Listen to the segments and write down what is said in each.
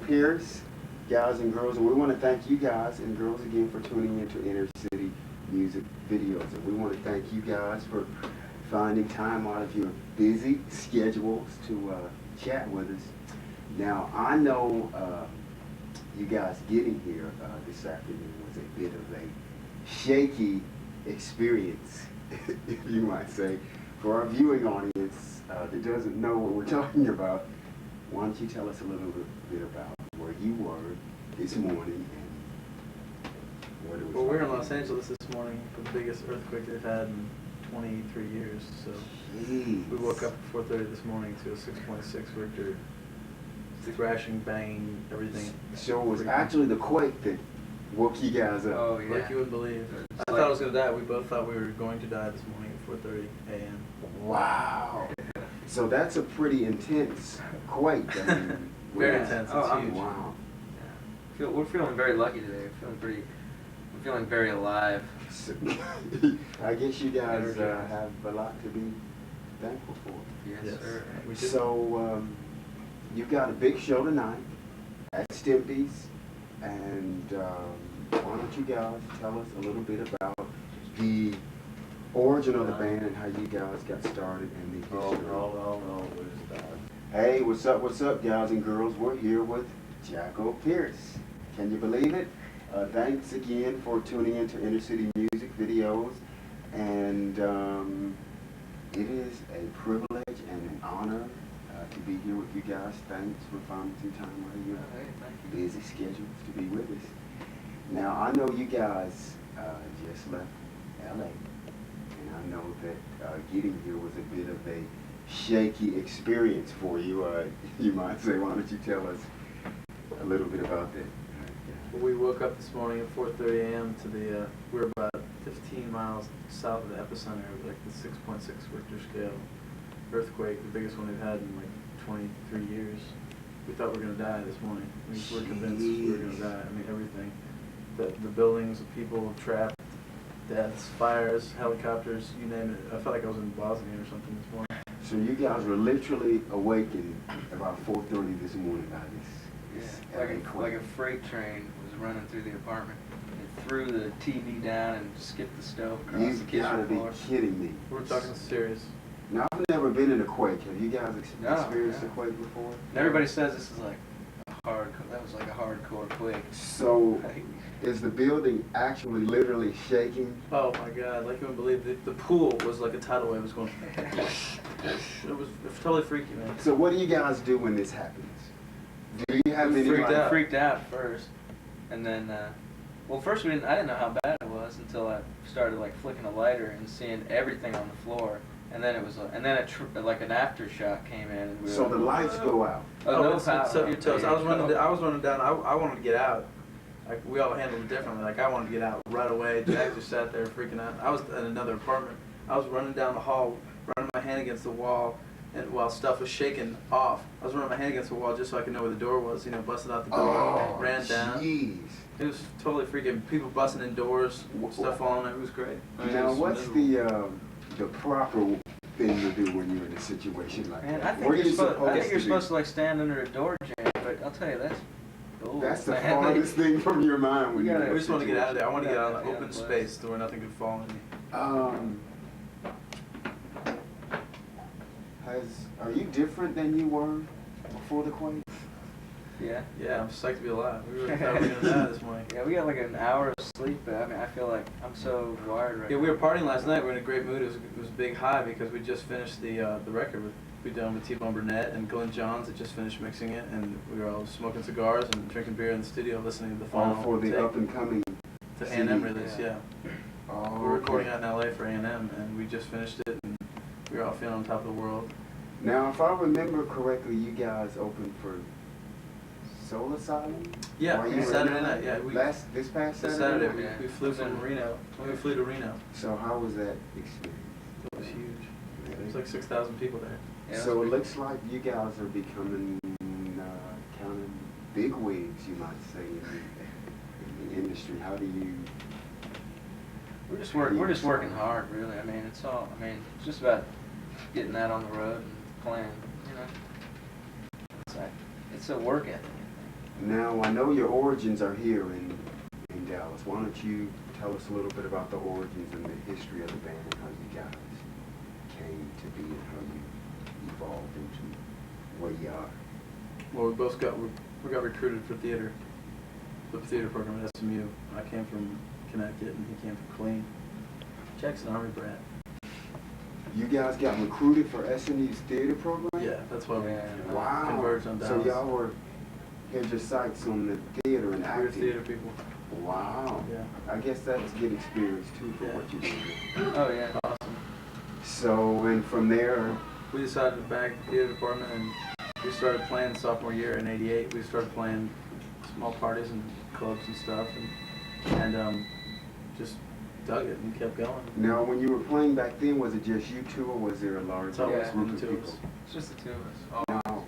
Jackopierce, guys and girls, and we want to thank you guys and girls again for tuning into Inner City Music Videos. And we want to thank you guys for finding time out of your busy schedules to chat with us. Now, I know you guys getting here this afternoon was a bit of a shaky experience, if you might say. For our viewing audience that doesn't know what we're talking about, why don't you tell us a little bit about where you were this morning and what it was? Well, we're in Los Angeles this morning for the biggest earthquake they've had in 23 years. So Jeez. we woke up at 4:30 this morning to a 6.6 Richter, thrashing, banging, everything. So it was actually the quake that woke you guys up. Oh yeah. Like you wouldn't believe. I thought I was gonna die. We both thought we were going to die this morning at 4:30 a.m. Wow. So that's a pretty intense quake. I mean, very intense. It's huge. Wow. Yeah. We're feeling very lucky today. We're feeling very alive. So, I guess you guys have a lot to be thankful for. Yes, sir. So you've got a big show tonight at Stimpy's, and why don't you guys tell us a little bit about the origin of the band and how you guys got started and the history. Hey, what's up, guys and girls? We're here with Jackopierce. Can you believe it? Thanks again for tuning into Inner City Music Videos, and it is a privilege and an honor to be here with you guys. Thanks for finding some time out of your busy schedules to be with us. Now, I know you guys just left LA. And I know that getting here was a bit of a shaky experience for you. You might say, why don't you tell us a little bit about that? Well, we woke up this morning at 4:30 a.m. to the, we're about 15 miles south of the epicenter of like the 6.6 Richter scale earthquake, the biggest one they've had in like 23 years. We thought we were going to die this morning. We were convinced we were going to die. I mean, everything. The buildings, the people trapped, deaths, fires, helicopters, you name it. I felt like I was in Bosnia or something this morning. So you guys were literally awakened about 4:30 this morning by this. Like a freight train was running through the apartment. It threw the TV down and skipped the stove across the kitchen floor. You gotta be kidding me. We're talking serious. Now, I've never been in a quake. Have you guys experienced a quake before? And everybody says this is like that was like a hardcore quake. So, is the building actually literally shaking? Oh my God! Like you wouldn't believe the pool was like a tidal wave was going. It was totally freaky, man. So, what do you guys do when this happens? Do you have any freaked out first, and then well, first I didn't know how bad it was until I started like flicking a lighter and seeing everything on the floor. And then it was, like an aftershock came in. And so the lights go out. Oh, no power. It's up your toes. I was running down. I wanted to get out. Like we all handled it differently. Like I wanted to get out right away. Jack just sat there freaking out. I was in another apartment. I was running down the hall, running my hand against the wall, and while stuff was shaking off, I was running my hand against the wall just so I could know where the door was. You know, busted out the door, ran down. Jeez. It was totally freaking. People busting in doors, stuff falling. It was great. Now, what's the proper thing to do when you're in a situation like that? I think you're supposed to like stand under a door jam, but I'll tell you that's the hardest thing from your mind when you're in a We just want to get out of there. I want to get out of the open space to where nothing could fall on me. Are you different than you were before the quake? Yeah. Yeah, I'm psyched to be alive. We were thought we were gonna die this morning. Yeah, we got like an hour of sleep, but I mean, I feel like I'm so wired right now. Yeah, we were partying last night. We were in a great mood. It was a big high because we just finished the record we done with T-Bone Burnett and Glenn Johns had just finished mixing it, and we were all smoking cigars and drinking beer in the studio, listening to the final for the up and coming to A&M release. Yeah. Oh, we're recording out in LA for A&M, and we just finished it, and we were all feeling on top of the world. Now, if I remember correctly, you guys opened for Soul Asylum? Yeah, Saturday night. Yeah, this past Saturday. We flew from Reno. We flew to Reno. So how was that experience? It was huge. There was like 6,000 people there. Yeah, so it looks like you guys are becoming kind of big wigs, you might say, in the industry. How do you? We're just working hard, really. I mean, it's just about getting that on the road and playing. You know, it's a work ethic. Now, I know your origins are here in Dallas. Why don't you tell us a little bit about the origins and the history of the band and how you guys came to be and how you evolved into where you are. Well, we got recruited for the theater program at SMU. I came from Connecticut and he came from Clean. Jack's an Army brat. You guys got recruited for SMU's theater program? Yeah, that's why we Wow. converged on Dallas. So y'all were had your sights on the theater and We're acting. theater people. Wow. Yeah. I guess that's good experience too for Yeah. what you're doing. Oh yeah. Awesome. So, and from there, We decided to bag the theater department and we started playing sophomore year in '88. We started playing small parties and clubs and stuff and just dug it and kept going. now when you were playing back then, was it just you two or was there a large It's always Yeah. been group the of two of people? us. It's just the two of us. Oh. Now,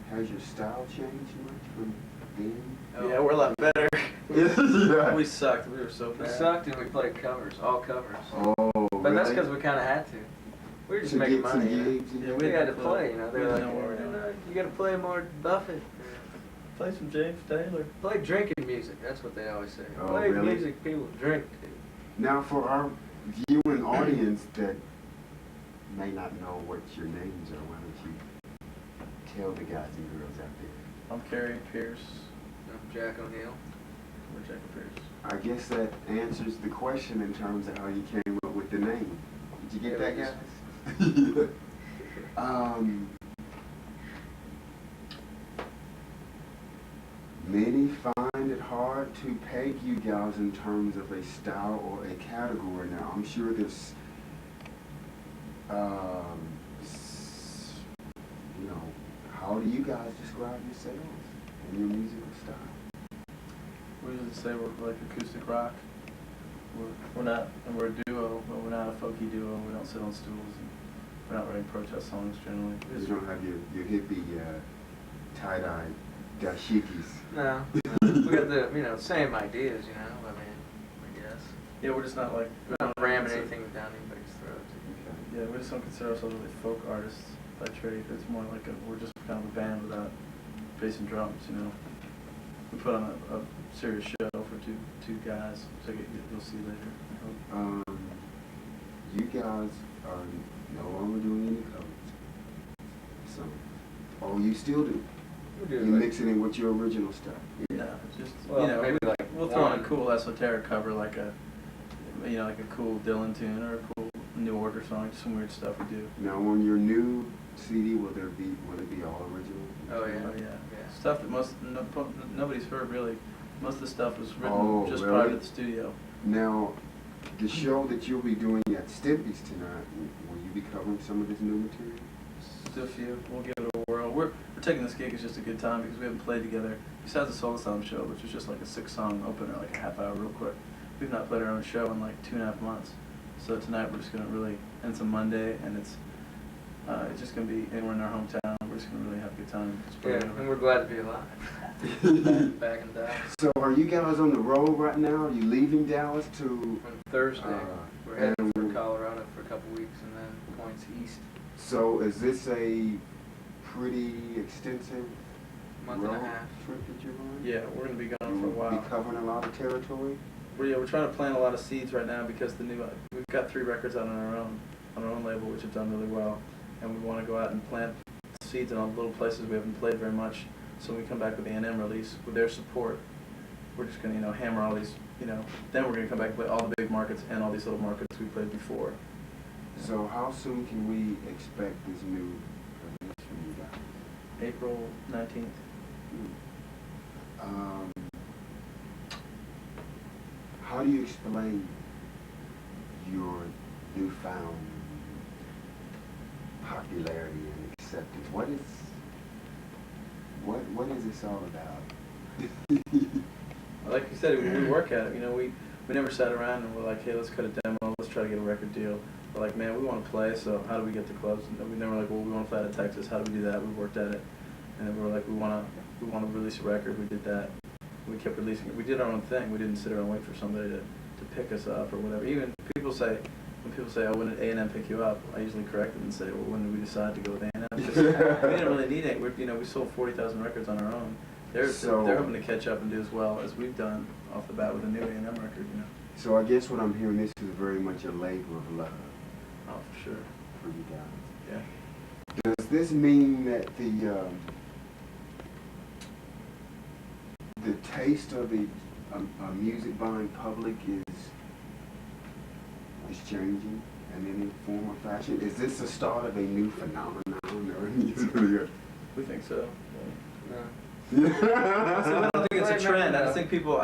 has your style changed much from then? Oh. Yeah, we're a lot better. Yeah. We sucked. We were so We bad. sucked and we played covers, all covers. Oh, But that's really? because we kind of had to. We were just To making get some money. You know? gigs, Yeah, We had to play, you know. They We were like, didn't know what we were doing. you got to play more Buffett. Play some James Taylor. Play drinking music. That's what they always say. Oh, Play really? music people drink. Now, for our viewing audience that may not know what your names are, why don't you tell the guys and girls out there? I'm Carrie Pierce. I'm Jack O'Neill. We're Jackopierce. I guess that answers the question in terms of how you came up with the name. Did you get Yeah, that, we guys? just- Many find it hard to peg you guys in terms of a style or a category. Now, I'm sure there's, you know, how do you guys describe yourselves and your musical style? We usually say we're like acoustic rock. We're not, and we're a duo, but we're not a folky duo. We don't sit on stools. And we're not writing protest songs generally. You don't have your hippie tie-dye dashikis. No, we got the same ideas, you know. I guess. Yeah, we're just not like We're not ramming anything down anybody's throat. Yeah, we just don't consider ourselves really folk artists by trade. It's more like we're just kind of a band without bass and drums, you know. We put on a serious show for two guys, so you'll see later, I hope. You guys are no longer doing any covers. So, oh, you still do? We do. You like, mix it in with your original stuff. Yeah, just Well, maybe like we'll throw in a one. cool esoteric cover like a cool Dylan tune or a cool New Order song, just some weird stuff we do. Now, on your new CD, will it be all original? Oh yeah. Oh yeah. Yeah. Stuff that nobody's heard really. Most of the stuff was written Oh, just really? prior to the studio. Now, the show that you'll be doing at Stimpy's tonight, will you be covering some of this new material? Just a few. We'll give it a whirl. We're taking this gig as just a good time because we haven't played together. Besides the Soul Sound show, which was just like a 6-song opener, like a half hour real quick. We've not played our own show in like 2.5 months. So tonight we're just gonna really, and it's a Monday, and it's just gonna be, and we're in our hometown. We're just gonna really have a good time. Yeah, and we're glad to be alive. back in Dallas. So, are you guys on the road right now? Are you leaving Dallas to? On Thursday, we're heading and- for Colorado for a couple weeks and then points east. So, is this a pretty extensive Month road and a half. trip that you're on? Yeah, we're gonna be gone for a You'll while. be covering a lot of territory. We're trying to plant a lot of seeds right now because we've got 3 records out on our own label, which have done really well, and we want to go out and plant seeds in all the little places we haven't played very much. So when we come back with the A&M release, with their support, we're just gonna hammer all these, then we're gonna come back and play all the big markets and all these little markets we played before. So, how soon can we expect this new release from you guys? April 19th. How do you explain your newfound popularity and acceptance? What is this all about? Like you said, we work at it. We never sat around and we're like, hey, let's cut a demo, let's try to get a record deal. We're like, man, we want to play, so how do we get to clubs? And we never like, well, we want to fly to Texas. How do we do that? We worked at it, and then we were like, we want to release a record. We did that. We kept releasing it. We did our own thing. We didn't sit around and wait for somebody to pick us up or whatever. Even when people say, oh, when did A&M pick you up? I usually correct them and say, well, when did we decide to go with A&M? Because we didn't really need it. We sold 40,000 records on our own They're So- they're hoping to catch up and do as well as we've done off the bat with the new A&M record, you know. So I guess what I'm hearing, this is very much a labor of love Oh, for sure. for you guys. Yeah. Does this mean that the taste of the music buying public is changing in any form or fashion? Is this the start of a new phenomenon? Or We think so. No. I don't think it's a Right, trend. no. I think people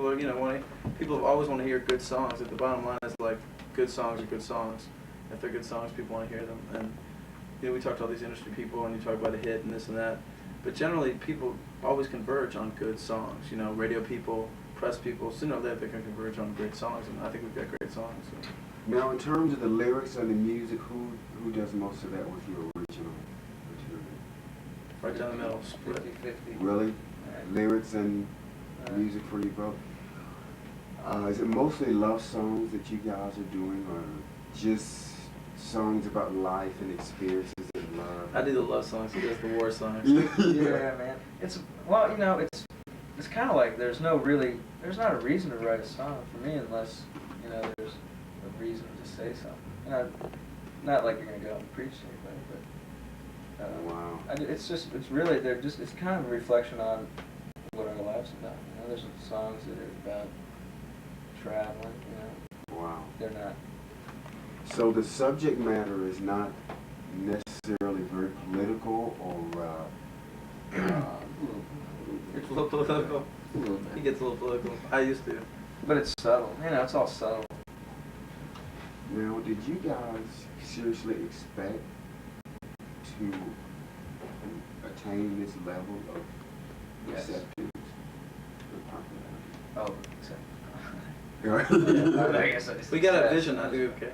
are, you know, people always want to hear good songs. At the bottom line is like, good songs are good songs. If they're good songs, people want to hear them. And you know, we talk to all these industry people, and you talk about a hit and this and that. But generally, people always converge on good songs. You know, radio people, press people, so you know that they can converge on great songs. And I think we've got great songs. So. Now, in terms of the lyrics and the music, who does most of that with your original material? Right down the middle, split. 50-50. Really? Right. Lyrics and music for you both? Is it mostly love songs that you guys are doing, or just songs about life and experiences and love? I do the love songs. He does the war songs. Yeah, man. It's, well, you know, it's kind of like there's not a reason to write a song for me unless, you know, there's a reason to say something. You know, not like you're gonna go out and preach to anybody, but Wow. it's really, it's kind of a reflection on what our life's about. You know, there's songs that are about traveling, you know. Wow. They're not. So the subject matter is not necessarily very political or It's a little political. He gets a little political. I used to. But it's subtle. You know, it's all subtle. Now, did you guys seriously expect to attain this level of Yes. acceptance and popularity? Oh, except. Right. I guess I just We got a said vision. so I much. do. Okay.